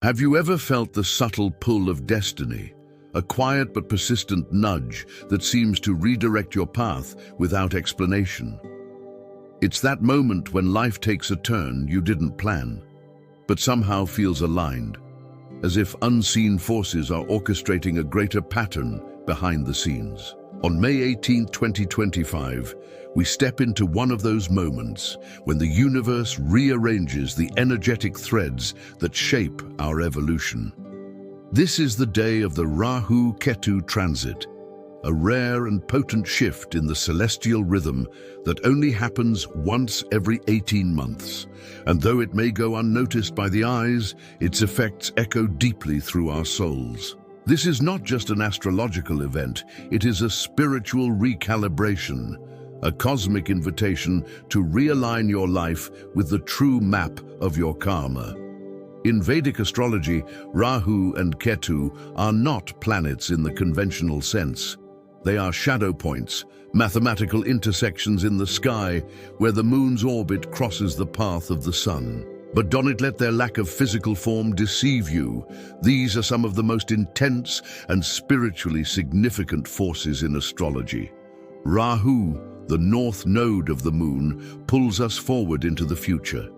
Have you ever felt the subtle pull of destiny, a quiet but persistent nudge that seems to redirect your path without explanation? It's that moment when life takes a turn you didn't plan, but somehow feels aligned, as if unseen forces are orchestrating a greater pattern behind the scenes. On May 18, 2025, we step into one of those moments when the universe rearranges the energetic threads that shape our evolution. This is the day of the Rahu Ketu transit, a rare and potent shift in the celestial rhythm that only happens once every 18 months. And though it may go unnoticed by the eyes, its effects echo deeply through our souls. This is not just an astrological event, it is a spiritual recalibration, a cosmic invitation to realign your life with the true map of your karma. In Vedic astrology, Rahu and Ketu are not planets in the conventional sense. They are shadow points, mathematical intersections in the sky where the moon's orbit crosses the path of the sun. But don't let their lack of physical form deceive you. These are some of the most intense and spiritually significant forces in astrology. Rahu, the north node of the moon, pulls us forward into the future.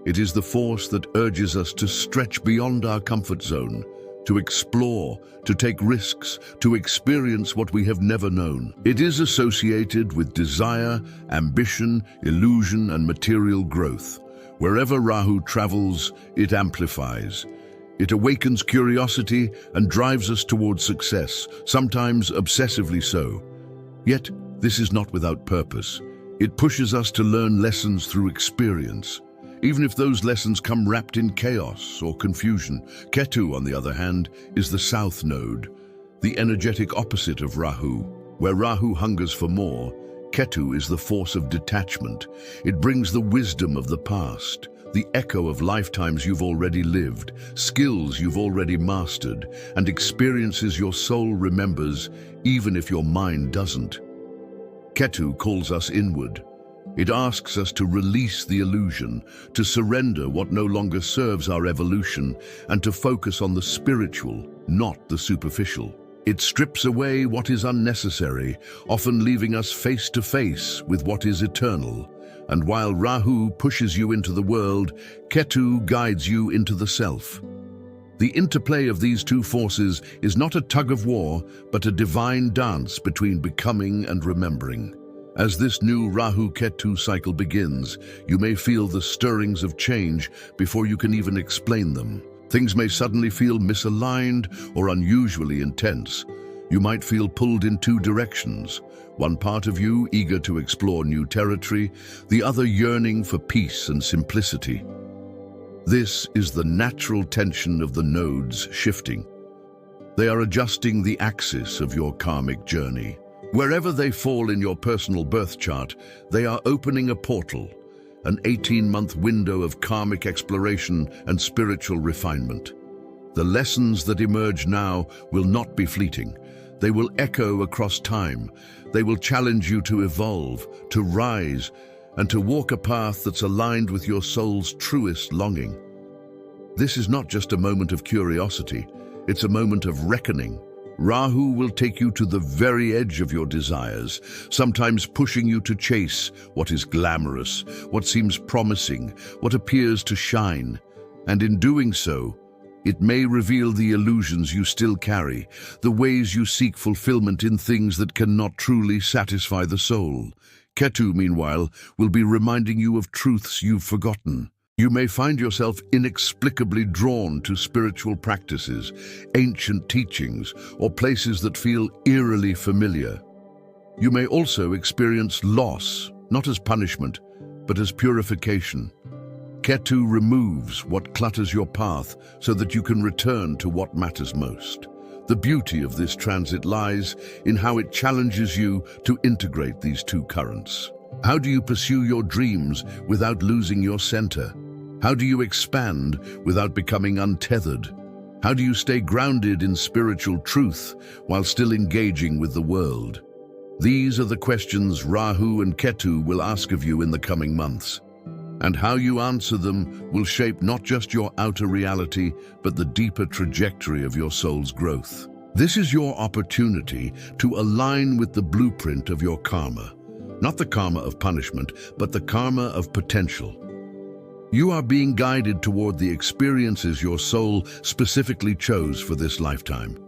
It is the force that urges us to stretch beyond our comfort zone, to explore, to take risks, to experience what we have never known. It is associated with desire, ambition, illusion, and material growth. Wherever Rahu travels, it amplifies. It awakens curiosity and drives us towards success, sometimes obsessively so. Yet, this is not without purpose. It pushes us to learn lessons through experience, even if those lessons come wrapped in chaos or confusion. Ketu, on the other hand, is the south node, the energetic opposite of Rahu. Where Rahu hungers for more, Ketu is the force of detachment. It brings the wisdom of the past, the echo of lifetimes you've already lived, skills you've already mastered, and experiences your soul remembers, even if your mind doesn't. Ketu calls us inward. It asks us to release the illusion, to surrender what no longer serves our evolution, and to focus on the spiritual, not the superficial. It strips away what is unnecessary, often leaving us face to face with what is eternal. And while Rahu pushes you into the world, Ketu guides you into the self. The interplay of these two forces is not a tug of war, but a divine dance between becoming and remembering. As this new Rahu Ketu cycle begins, you may feel the stirrings of change before you can even explain them. Things may suddenly feel misaligned or unusually intense. You might feel pulled in two directions, one part of you eager to explore new territory, the other yearning for peace and simplicity. This is the natural tension of the nodes shifting. They are adjusting the axis of your karmic journey. Wherever they fall in your personal birth chart, they are opening a portal, an 18-month window of karmic exploration and spiritual refinement. The lessons that emerge now will not be fleeting. They will echo across time. They will challenge you to evolve, to rise, and to walk a path that's aligned with your soul's truest longing. This is not just a moment of curiosity, it's a moment of reckoning. Rahu will take you to the very edge of your desires, sometimes pushing you to chase what is glamorous, what seems promising, what appears to shine. And in doing so, it may reveal the illusions you still carry, the ways you seek fulfillment in things that cannot truly satisfy the soul. Ketu, meanwhile, will be reminding you of truths you've forgotten. You may find yourself inexplicably drawn to spiritual practices, ancient teachings, or places that feel eerily familiar. You may also experience loss, not as punishment, but as purification. Ketu removes what clutters your path so that you can return to what matters most. The beauty of this transit lies in how it challenges you to integrate these two currents. How do you pursue your dreams without losing your center? How do you expand without becoming untethered? How do you stay grounded in spiritual truth while still engaging with the world? These are the questions Rahu and Ketu will ask of you in the coming months. And how you answer them will shape not just your outer reality, but the deeper trajectory of your soul's growth. This is your opportunity to align with the blueprint of your karma. Not the karma of punishment, but the karma of potential. You are being guided toward the experiences your soul specifically chose for this lifetime.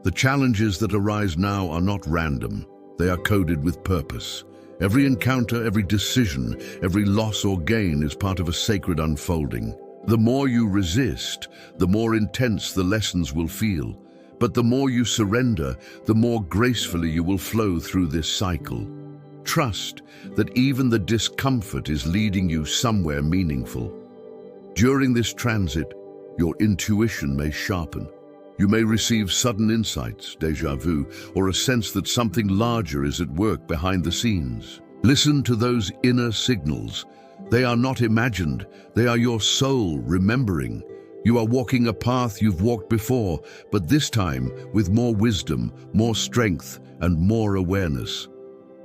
The challenges that arise now are not random. They are coded with purpose. Every encounter, every decision, every loss or gain is part of a sacred unfolding. The more you resist, the more intense the lessons will feel. But the more you surrender, the more gracefully you will flow through this cycle. Trust that even the discomfort is leading you somewhere meaningful. During this transit, your intuition may sharpen. You may receive sudden insights, déjà vu, or a sense that something larger is at work behind the scenes. Listen to those inner signals. They are not imagined. They are your soul remembering. You are walking a path you've walked before, but this time with more wisdom, more strength, and more awareness.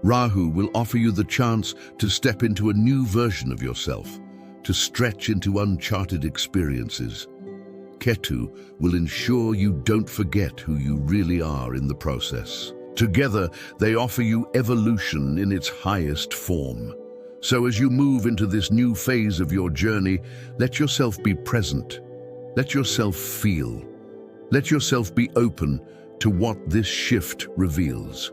Rahu will offer you the chance to step into a new version of yourself, to stretch into uncharted experiences. Ketu will ensure you don't forget who you really are in the process. Together, they offer you evolution in its highest form. So as you move into this new phase of your journey, let yourself be present. Let yourself feel. Let yourself be open to what this shift reveals.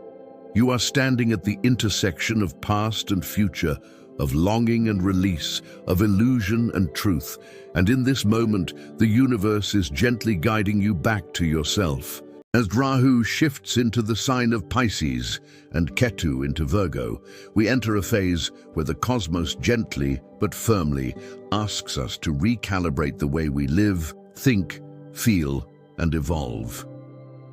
You are standing at the intersection of past and future, of longing and release, of illusion and truth. And in this moment, the universe is gently guiding you back to yourself. As Rahu shifts into the sign of Pisces and Ketu into Virgo, we enter a phase where the cosmos gently but firmly asks us to recalibrate the way we live, think, feel, and evolve.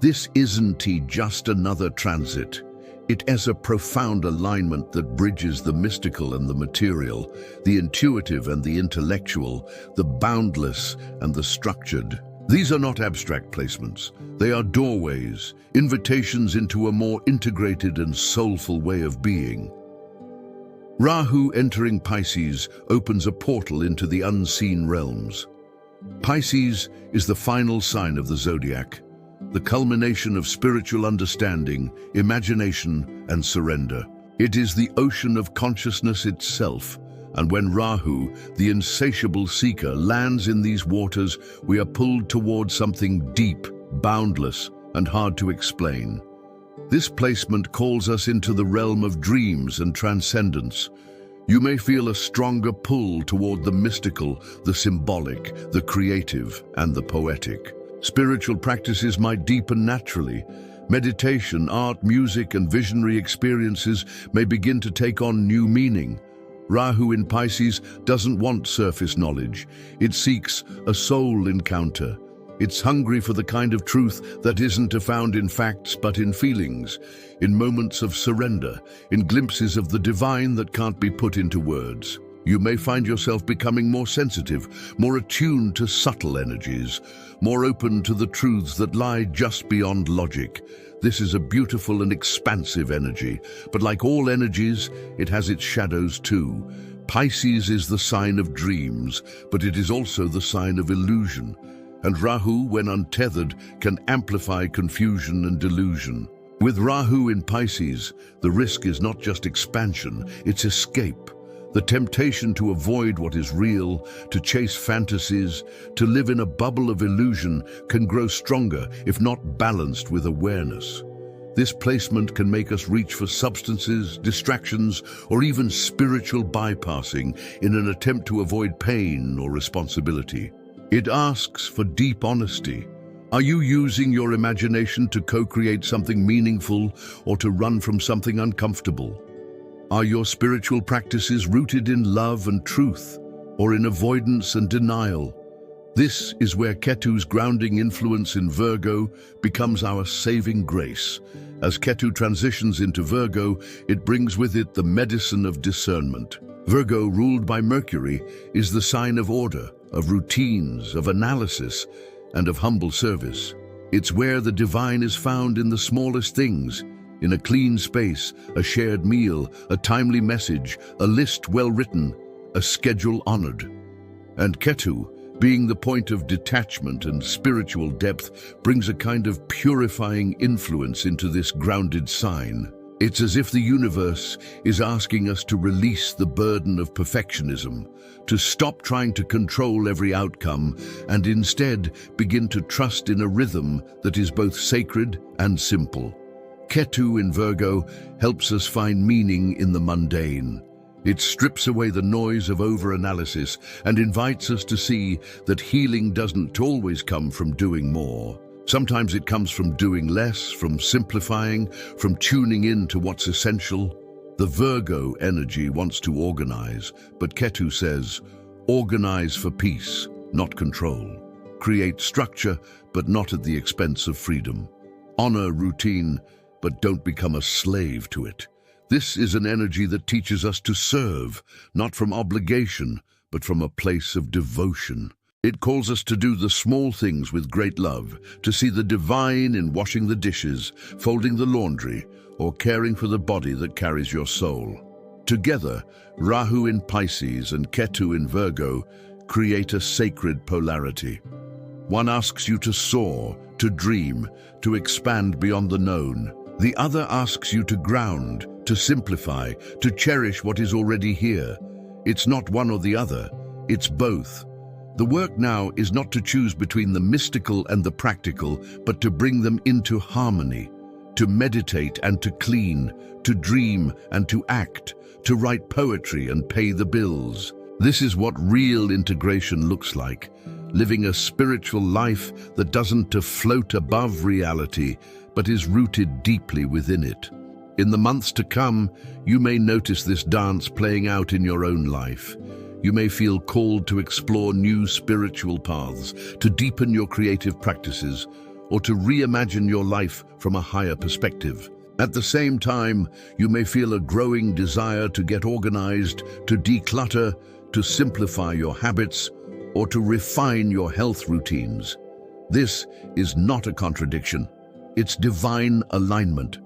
This isn't just another transit. It is a profound alignment that bridges the mystical and the material, the intuitive and the intellectual, the boundless and the structured. These are not abstract placements. They are doorways, invitations into a more integrated and soulful way of being. Rahu entering Pisces opens a portal into the unseen realms. Pisces is the final sign of the zodiac, the culmination of spiritual understanding, imagination, and surrender. It is the ocean of consciousness itself, and when Rahu, the insatiable seeker, lands in these waters, we are pulled toward something deep, boundless, and hard to explain. This placement calls us into the realm of dreams and transcendence. You may feel a stronger pull toward the mystical, the symbolic, the creative, and the poetic. Spiritual practices might deepen naturally. Meditation, art, music, and visionary experiences may begin to take on new meaning. Rahu in Pisces doesn't want surface knowledge. It seeks a soul encounter. It's hungry for the kind of truth that isn't found in facts but in feelings, in moments of surrender, in glimpses of the divine that can't be put into words. You may find yourself becoming more sensitive, more attuned to subtle energies, more open to the truths that lie just beyond logic. This is a beautiful and expansive energy, but like all energies, it has its shadows too. Pisces is the sign of dreams, but it is also the sign of illusion. And Rahu, when untethered, can amplify confusion and delusion. With Rahu in Pisces, the risk is not just expansion, it's escape. The temptation to avoid what is real, to chase fantasies, to live in a bubble of illusion can grow stronger if not balanced with awareness. This placement can make us reach for substances, distractions, or even spiritual bypassing in an attempt to avoid pain or responsibility. It asks for deep honesty. Are you using your imagination to co-create something meaningful or to run from something uncomfortable? Are your spiritual practices rooted in love and truth, or in avoidance and denial? This is where Ketu's grounding influence in Virgo becomes our saving grace. As Ketu transitions into Virgo, it brings with it the medicine of discernment. Virgo, ruled by Mercury, is the sign of order, of routines, of analysis, and of humble service. It's where the divine is found in the smallest things, in a clean space, a shared meal, a timely message, a list well written. a schedule honored. And Ketu, being the point of detachment and spiritual depth, brings a kind of purifying influence into this grounded sign. It's as if the universe is asking us to release the burden of perfectionism, to stop trying to control every outcome, and instead begin to trust in a rhythm that is both sacred and simple. Ketu in Virgo helps us find meaning in the mundane. It strips away the noise of overanalysis and invites us to see that healing doesn't always come from doing more. Sometimes it comes from doing less, from simplifying, from tuning in to what's essential. The Virgo energy wants to organize, but Ketu says, organize for peace, not control. Create structure, but not at the expense of freedom. Honor routine, but don't become a slave to it. This is an energy that teaches us to serve, not from obligation, but from a place of devotion. It calls us to do the small things with great love, to see the divine in washing the dishes, folding the laundry, or caring for the body that carries your soul. Together, Rahu in Pisces and Ketu in Virgo create a sacred polarity. One asks you to soar, to dream, to expand beyond the known. The other asks you to ground, to simplify, to cherish what is already here. It's not one or the other, it's both. The work now is not to choose between the mystical and the practical, but to bring them into harmony, to meditate and to clean, to dream and to act, to write poetry and pay the bills. This is what real integration looks like, living a spiritual life that doesn't float above reality, but is rooted deeply within it. In the months to come, you may notice this dance playing out in your own life. You may feel called to explore new spiritual paths, to deepen your creative practices, or to reimagine your life from a higher perspective. At the same time, you may feel a growing desire to get organized, to declutter, to simplify your habits, or to refine your health routines. This is not a contradiction. It's divine alignment.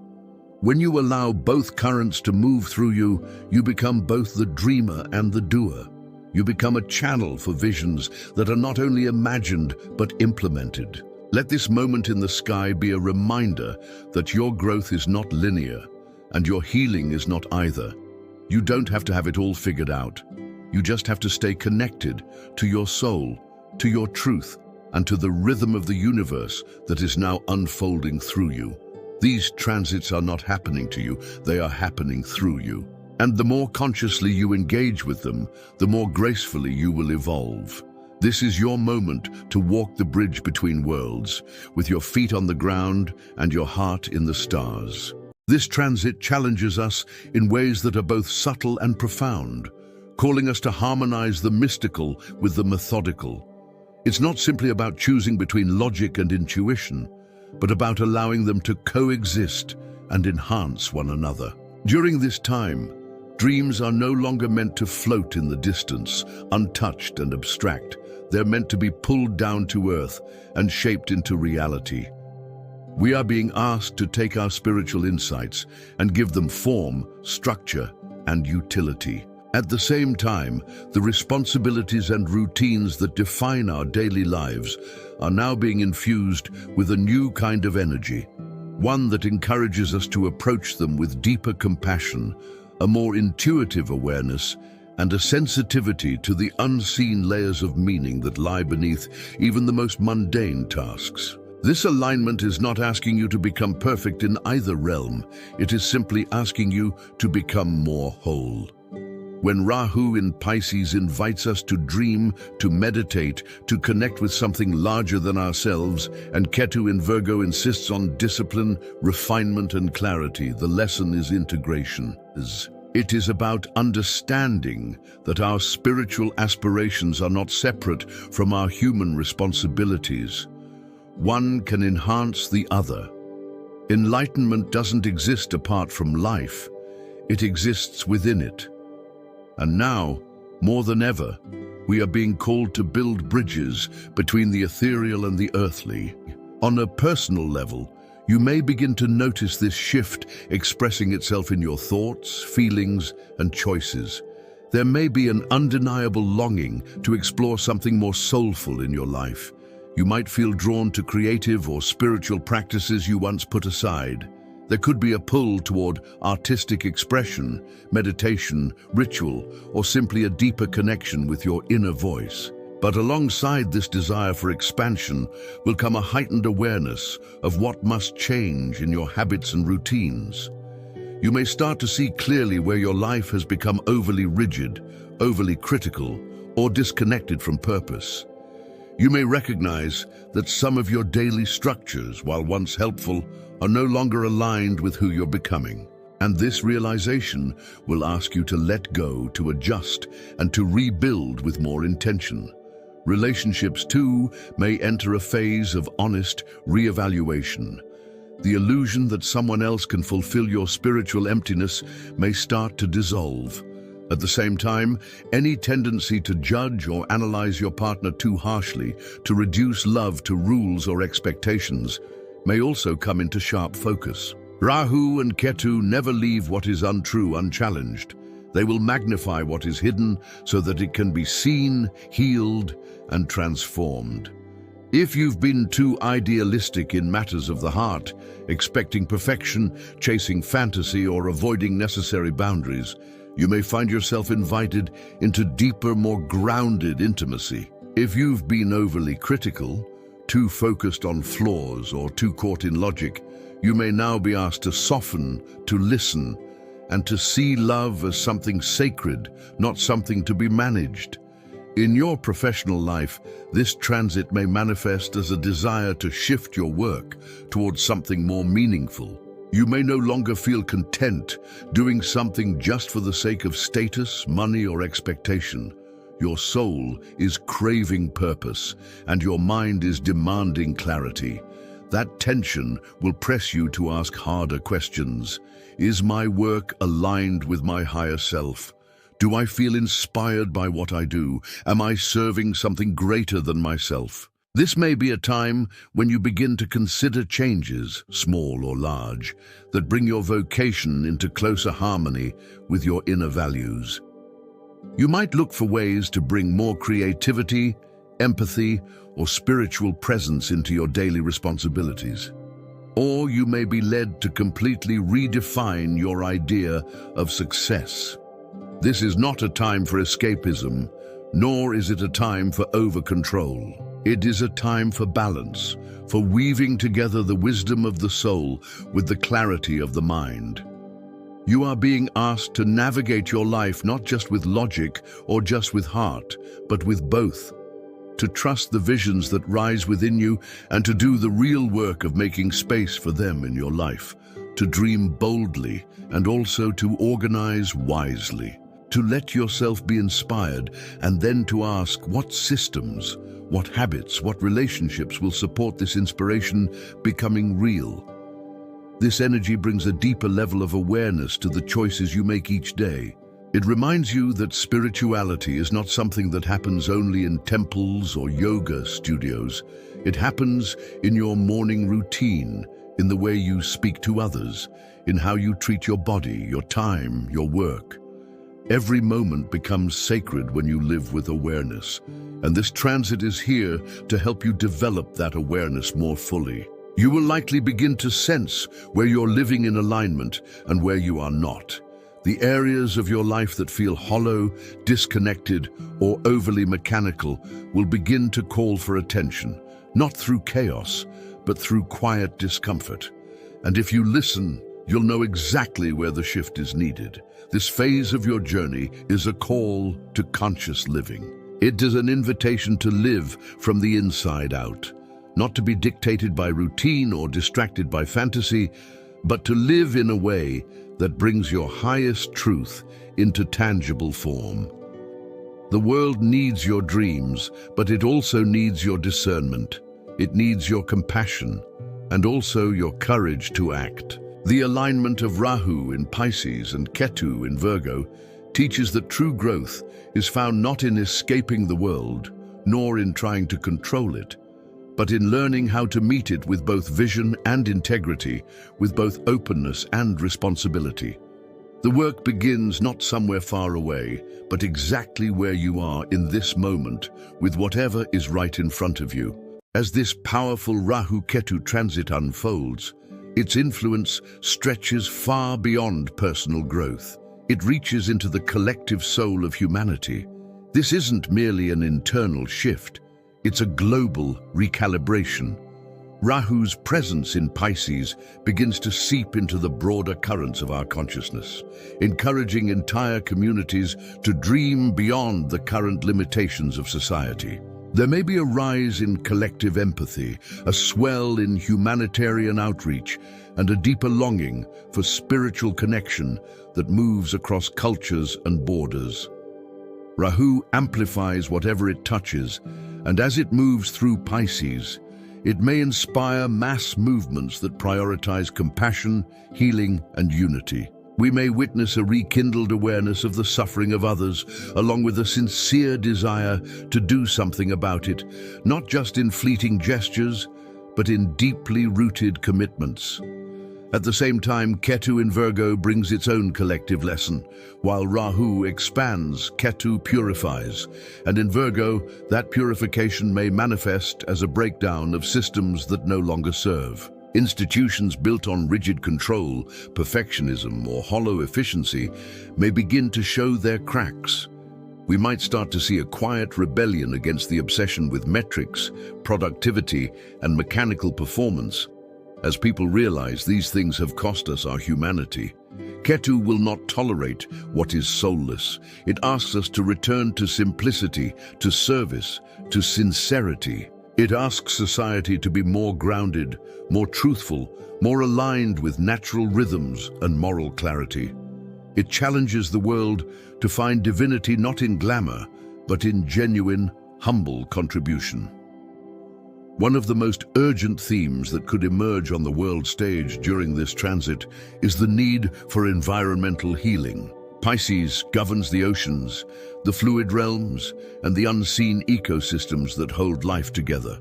When you allow both currents to move through you, you become both the dreamer and the doer. You become a channel for visions that are not only imagined, but implemented. Let this moment in the sky be a reminder that your growth is not linear, and your healing is not either. You don't have to have it all figured out. You just have to stay connected to your soul, to your truth, and to the rhythm of the universe that is now unfolding through you. These transits are not happening to you, they are happening through you. And the more consciously you engage with them, the more gracefully you will evolve. This is your moment to walk the bridge between worlds, with your feet on the ground and your heart in the stars. This transit challenges us in ways that are both subtle and profound, calling us to harmonize the mystical with the methodical. It's not simply about choosing between logic and intuition, but about allowing them to coexist and enhance one another. During this time, dreams are no longer meant to float in the distance, untouched and abstract. They're meant to be pulled down to earth and shaped into reality. We are being asked to take our spiritual insights and give them form, structure, and utility. At the same time, the responsibilities and routines that define our daily lives are now being infused with a new kind of energy, one that encourages us to approach them with deeper compassion, a more intuitive awareness, and a sensitivity to the unseen layers of meaning that lie beneath even the most mundane tasks. This alignment is not asking you to become perfect in either realm. It is simply asking you to become more whole. When Rahu in Pisces invites us to dream, to meditate, to connect with something larger than ourselves, and Ketu in Virgo insists on discipline, refinement, and clarity, the lesson is integration. It is about understanding that our spiritual aspirations are not separate from our human responsibilities. One can enhance the other. Enlightenment doesn't exist apart from life. It exists within it. And now, more than ever, we are being called to build bridges between the ethereal and the earthly. On a personal level, you may begin to notice this shift expressing itself in your thoughts, feelings, and choices. There may be an undeniable longing to explore something more soulful in your life. You might feel drawn to creative or spiritual practices you once put aside. There could be a pull toward artistic expression, meditation, ritual, or simply a deeper connection with your inner voice. But alongside this desire for expansion will come a heightened awareness of what must change in your habits and routines. You may start to see clearly where your life has become overly rigid, overly critical, or disconnected from purpose. You may recognize that some of your daily structures, while once helpful, are no longer aligned with who you're becoming. And this realization will ask you to let go, to adjust, and to rebuild with more intention. Relationships, too, may enter a phase of honest reevaluation. The illusion that someone else can fulfill your spiritual emptiness may start to dissolve. At the same time, any tendency to judge or analyze your partner too harshly, to reduce love to rules or expectations, may also come into sharp focus. Rahu and Ketu never leave what is untrue unchallenged. They will magnify what is hidden so that it can be seen, healed, and transformed. If you've been too idealistic in matters of the heart, expecting perfection, chasing fantasy, or avoiding necessary boundaries, you may find yourself invited into deeper, more grounded intimacy. If you've been overly critical, too focused on flaws, or too caught in logic, you may now be asked to soften, to listen, and to see love as something sacred, not something to be managed. In your professional life, this transit may manifest as a desire to shift your work towards something more meaningful. You may no longer feel content doing something just for the sake of status, money, or expectation. Your soul is craving purpose, and your mind is demanding clarity. That tension will press you to ask harder questions. Is my work aligned with my higher self? Do I feel inspired by what I do? Am I serving something greater than myself? This may be a time when you begin to consider changes, small or large, that bring your vocation into closer harmony with your inner values. You might look for ways to bring more creativity, empathy, or spiritual presence into your daily responsibilities. Or you may be led to completely redefine your idea of success. This is not a time for escapism, nor is it a time for over-control. It is a time for balance, for weaving together the wisdom of the soul with the clarity of the mind. You are being asked to navigate your life not just with logic or just with heart, but with both. To trust the visions that rise within you and to do the real work of making space for them in your life. To dream boldly and also to organize wisely. To let yourself be inspired and then to ask what systems, what habits, what relationships will support this inspiration becoming real. This energy brings a deeper level of awareness to the choices you make each day. It reminds you that spirituality is not something that happens only in temples or yoga studios. It happens in your morning routine, in the way you speak to others, in how you treat your body, your time, your work. Every moment becomes sacred when you live with awareness, and this transit is here to help you develop that awareness more fully. You will likely begin to sense where you're living in alignment and where you are not. The areas of your life that feel hollow, disconnected, or overly mechanical will begin to call for attention, not through chaos, but through quiet discomfort. And if you listen, you'll know exactly where the shift is needed. This phase of your journey is a call to conscious living. It is an invitation to live from the inside out, not to be dictated by routine or distracted by fantasy, but to live in a way that brings your highest truth into tangible form. The world needs your dreams, but it also needs your discernment. It needs your compassion and also your courage to act. The alignment of Rahu in Pisces and Ketu in Virgo teaches that true growth is found not in escaping the world, nor in trying to control it, but in learning how to meet it with both vision and integrity, with both openness and responsibility. The work begins not somewhere far away, but exactly where you are in this moment, with whatever is right in front of you. As this powerful Rahu Ketu transit unfolds, its influence stretches far beyond personal growth. It reaches into the collective soul of humanity. This isn't merely an internal shift, it's a global recalibration. Rahu's presence in Pisces begins to seep into the broader currents of our consciousness, encouraging entire communities to dream beyond the current limitations of society. There may be a rise in collective empathy, a swell in humanitarian outreach, and a deeper longing for spiritual connection that moves across cultures and borders. Rahu amplifies whatever it touches, and as it moves through Pisces, it may inspire mass movements that prioritize compassion, healing, and unity. We may witness a rekindled awareness of the suffering of others, along with a sincere desire to do something about it, not just in fleeting gestures, but in deeply rooted commitments. At the same time, Ketu in Virgo brings its own collective lesson. While Rahu expands, Ketu purifies. And in Virgo, that purification may manifest as a breakdown of systems that no longer serve. Institutions built on rigid control, perfectionism, or hollow efficiency may begin to show their cracks. We might start to see a quiet rebellion against the obsession with metrics, productivity, and mechanical performance. As people realize these things have cost us our humanity. Ketu will not tolerate what is soulless. It asks us to return to simplicity, to service, to sincerity. It asks society to be more grounded, more truthful, more aligned with natural rhythms and moral clarity. It challenges the world to find divinity not in glamour, but in genuine, humble contribution. One of the most urgent themes that could emerge on the world stage during this transit is the need for environmental healing. Pisces governs the oceans, the fluid realms, and the unseen ecosystems that hold life together.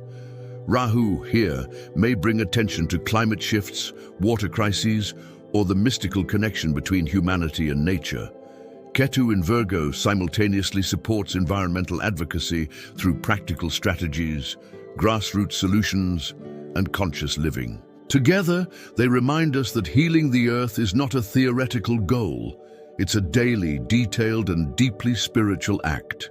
Rahu here may bring attention to climate shifts, water crises, or the mystical connection between humanity and nature. Ketu in Virgo simultaneously supports environmental advocacy through practical strategies, grassroots solutions, and conscious living. Together, they remind us that healing the earth is not a theoretical goal. It's a daily, detailed, and deeply spiritual act.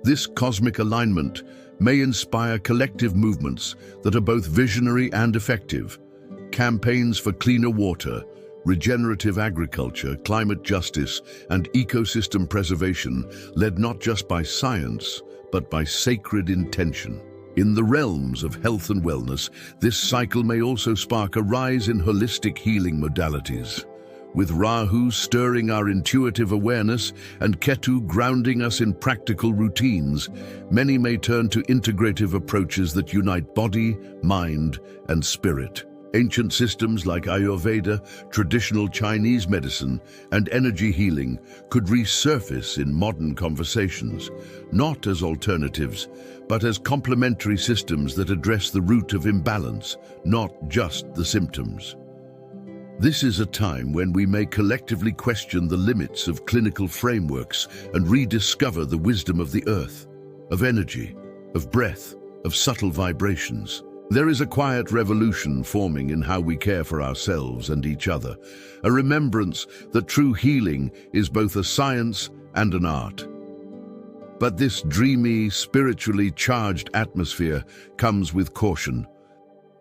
This cosmic alignment may inspire collective movements that are both visionary and effective. Campaigns for cleaner water, regenerative agriculture, climate justice, and ecosystem preservation led not just by science, but by sacred intention. In the realms of health and wellness, this cycle may also spark a rise in holistic healing modalities. With Rahu stirring our intuitive awareness and Ketu grounding us in practical routines, many may turn to integrative approaches that unite body, mind, and spirit. Ancient systems like Ayurveda, traditional Chinese medicine, and energy healing could resurface in modern conversations, not as alternatives, but as complementary systems that address the root of imbalance, not just the symptoms. This is a time when we may collectively question the limits of clinical frameworks and rediscover the wisdom of the earth, of energy, of breath, of subtle vibrations. There is a quiet revolution forming in how we care for ourselves and each other, a remembrance that true healing is both a science and an art. But this dreamy, spiritually charged atmosphere comes with caution.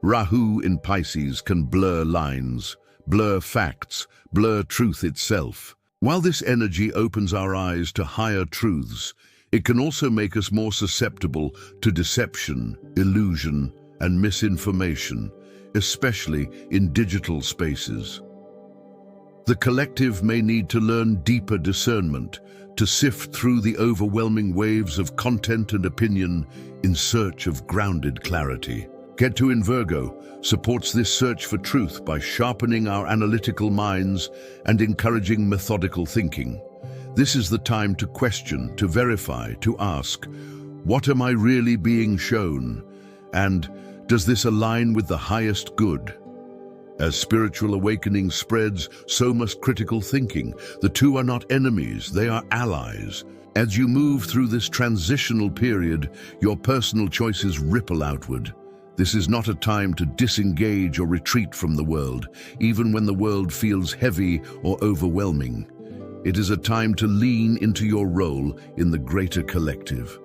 Rahu in Pisces can blur lines, blur facts, blur truth itself. While this energy opens our eyes to higher truths, it can also make us more susceptible to deception, illusion, and misinformation, especially in digital spaces. The collective may need to learn deeper discernment, to sift through the overwhelming waves of content and opinion in search of grounded clarity. Ketu in Virgo supports this search for truth by sharpening our analytical minds and encouraging methodical thinking. This is the time to question, to verify, to ask, what am I really being shown? And does this align with the highest good? As spiritual awakening spreads, so must critical thinking. The two are not enemies, they are allies. As you move through this transitional period, your personal choices ripple outward. This is not a time to disengage or retreat from the world, even when the world feels heavy or overwhelming. It is a time to lean into your role in the greater collective.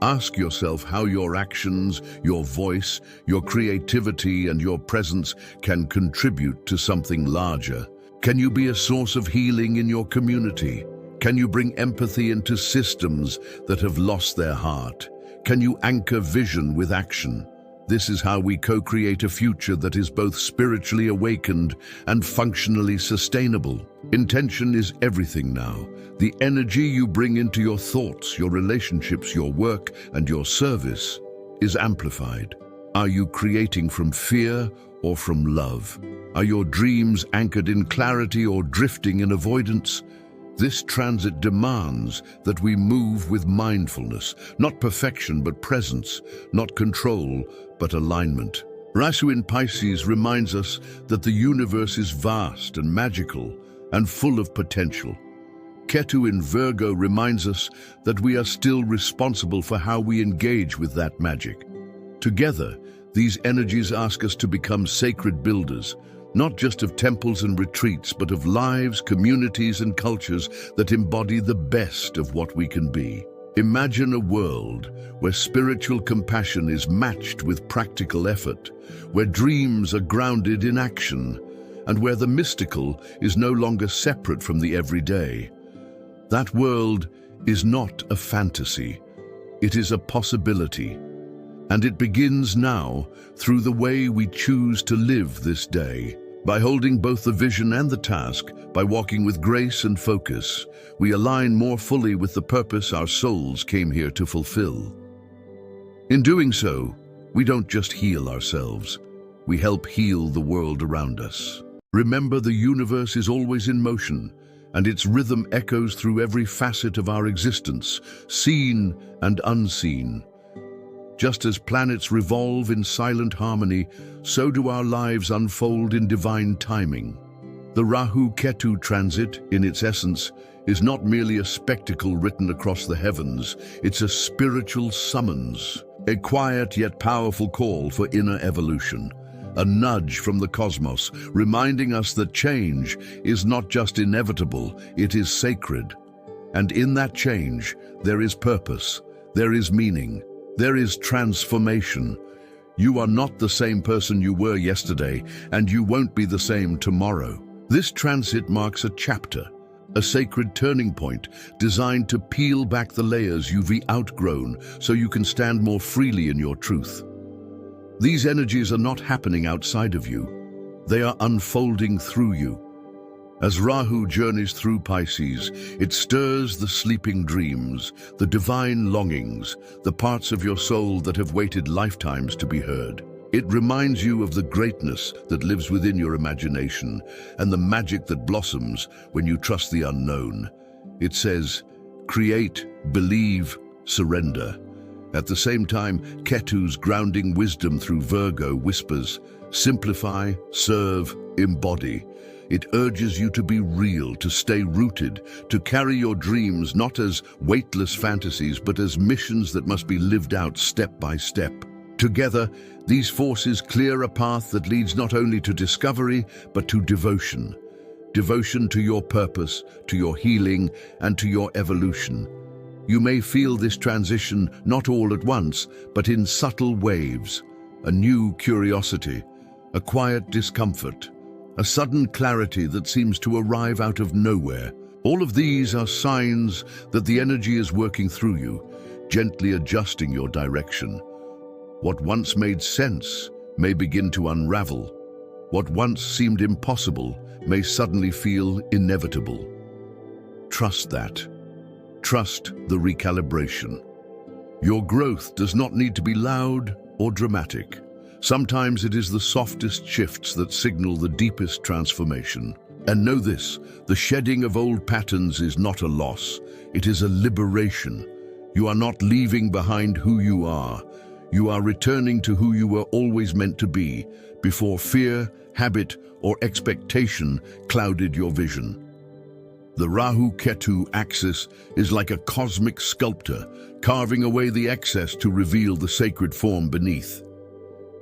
Ask yourself how your actions, your voice, your creativity, and your presence can contribute to something larger. Can you be a source of healing in your community? Can you bring empathy into systems that have lost their heart? Can you anchor vision with action? This is how we co-create a future that is both spiritually awakened and functionally sustainable. Intention is everything now. The energy you bring into your thoughts, your relationships, your work, and your service is amplified. Are you creating from fear or from love? Are your dreams anchored in clarity or drifting in avoidance? This transit demands that we move with mindfulness, not perfection but presence, not control but alignment. Rahu in Pisces reminds us that the universe is vast and magical and full of potential. Ketu in Virgo reminds us that we are still responsible for how we engage with that magic. Together, these energies ask us to become sacred builders, not just of temples and retreats, but of lives, communities, and cultures that embody the best of what we can be. Imagine a world where spiritual compassion is matched with practical effort, where dreams are grounded in action, and where the mystical is no longer separate from the everyday. That world is not a fantasy, it is a possibility. And it begins now through the way we choose to live this day. By holding both the vision and the task, by walking with grace and focus, we align more fully with the purpose our souls came here to fulfill. In doing so, we don't just heal ourselves, we help heal the world around us. Remember, the universe is always in motion, and its rhythm echoes through every facet of our existence, seen and unseen. Just as planets revolve in silent harmony, so do our lives unfold in divine timing. The Rahu Ketu transit, in its essence, is not merely a spectacle written across the heavens, it's a spiritual summons, a quiet yet powerful call for inner evolution, a nudge from the cosmos, reminding us that change is not just inevitable, it is sacred. And in that change, there is purpose, there is meaning, there is transformation. You are not the same person you were yesterday, and you won't be the same tomorrow. This transit marks a chapter, a sacred turning point designed to peel back the layers you've outgrown so you can stand more freely in your truth. These energies are not happening outside of you. They are unfolding through you. As Rahu journeys through Pisces, it stirs the sleeping dreams, the divine longings, the parts of your soul that have waited lifetimes to be heard. It reminds you of the greatness that lives within your imagination and the magic that blossoms when you trust the unknown. It says, create, believe, surrender. At the same time, Ketu's grounding wisdom through Virgo whispers, simplify, serve, embody. It urges you to be real, to stay rooted, to carry your dreams not as weightless fantasies, but as missions that must be lived out step by step. Together, these forces clear a path that leads not only to discovery, but to devotion. Devotion to your purpose, to your healing, and to your evolution. You may feel this transition not all at once, but in subtle waves. A new curiosity, a quiet discomfort, a sudden clarity that seems to arrive out of nowhere. All of these are signs that the energy is working through you, gently adjusting your direction. What once made sense may begin to unravel. What once seemed impossible may suddenly feel inevitable. Trust that. Trust the recalibration. Your growth does not need to be loud or dramatic. Sometimes it is the softest shifts that signal the deepest transformation. And know this, the shedding of old patterns is not a loss, it is a liberation. You are not leaving behind who you are. You are returning to who you were always meant to be, before fear, habit, or expectation clouded your vision. The Rahu Ketu axis is like a cosmic sculptor, carving away the excess to reveal the sacred form beneath.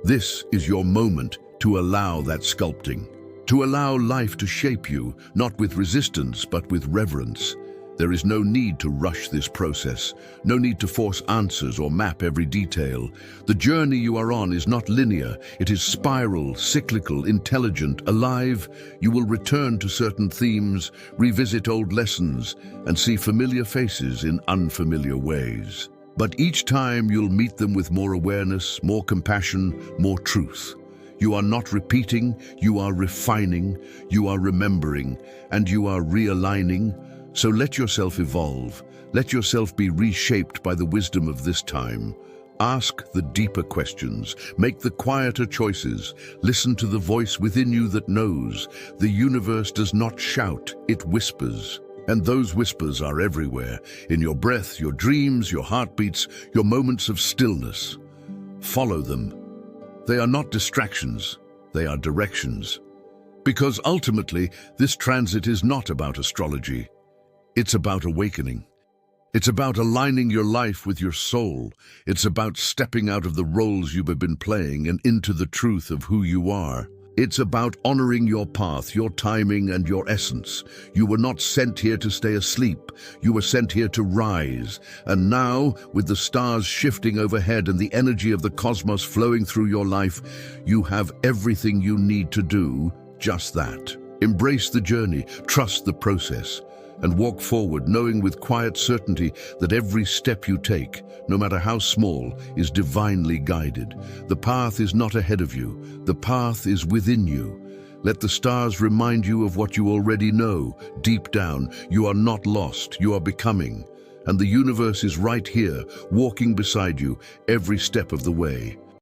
This is your moment to allow that sculpting, to allow life to shape you, not with resistance, but with reverence. There is no need to rush this process, no need to force answers or map every detail. The journey you are on is not linear, it is spiral, cyclical, intelligent, alive. You will return to certain themes, revisit old lessons, and see familiar faces in unfamiliar ways. But each time you'll meet them with more awareness, more compassion, more truth. You are not repeating, you are refining, you are remembering, and you are realigning. So let yourself evolve. Let yourself be reshaped by the wisdom of this time. Ask the deeper questions. Make the quieter choices. Listen to the voice within you that knows. The universe does not shout, it whispers. And those whispers are everywhere, in your breath, your dreams, your heartbeats, your moments of stillness. Follow them. They are not distractions, they are directions. Because ultimately, this transit is not about astrology. It's about awakening. It's about aligning your life with your soul. It's about stepping out of the roles you have been playing and into the truth of who you are. It's about honoring your path, your timing, and your essence. You were not sent here to stay asleep. You were sent here to rise. And now, with the stars shifting overhead and the energy of the cosmos flowing through your life, you have everything you need to do just that. Embrace the journey, trust the process, and walk forward knowing with quiet certainty that every step you take, no matter how small, is divinely guided. The path is not ahead of you, the path is within you. Let the stars remind you of what you already know. Deep down, you are not lost, you are becoming. And the universe is right here, walking beside you every step of the way.